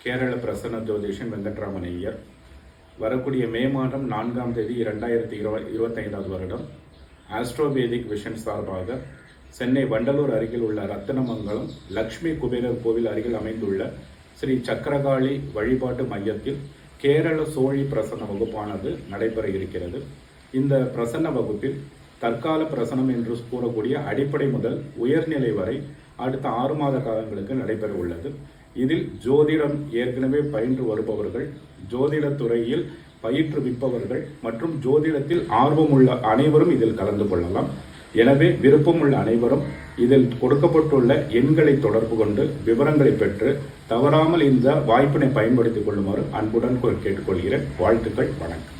கேரள பிரசன்ன ஜோதிஷன் வெங்கட்ராமன் ஐயர். வரக்கூடிய மே மாதம் 4ஆம் தேதி 2025 வருடம் ஆஸ்ட்ரோவேதிக் விஷன் சார்பாக சென்னை வண்டலூர் அருகில் உள்ள ரத்தினமங்கலம் லக்ஷ்மி குபேரர் கோவில் அருகில் அமைந்துள்ள ஸ்ரீ சக்கரகாளி வழிபாட்டு மையத்தில் கேரள சோழி பிரசன்ன வகுப்பானது நடைபெற இருக்கிறது. இந்த பிரசன்ன வகுப்பில் தற்கால பிரசனம் என்று கூறக்கூடிய அடிப்படை முதல் உயர்நிலை வரை அடுத்த 6 மாத காலங்களுக்கு நடைபெற உள்ளது. இதில் ஜோதிடம் ஏற்கனவே பயின்று வருபவர்கள், ஜோதிட துறையில் பயிற்றுவிப்பவர்கள் மற்றும் ஜோதிடத்தில் ஆர்வமுள்ள அனைவரும் இதில் கலந்து கொள்ளலாம். எனவே விருப்பமுள்ள அனைவரும் இதில் கொடுக்கப்பட்டுள்ள எண்களை தொடர்பு கொண்டு விவரங்களை பெற்று தவறாமல் இந்த வாய்ப்பினை பயன்படுத்திக் கொள்ளுமாறு அன்புடன் கேட்டுக்கொள்கிறேன். வாழ்த்துக்கள். வணக்கம்.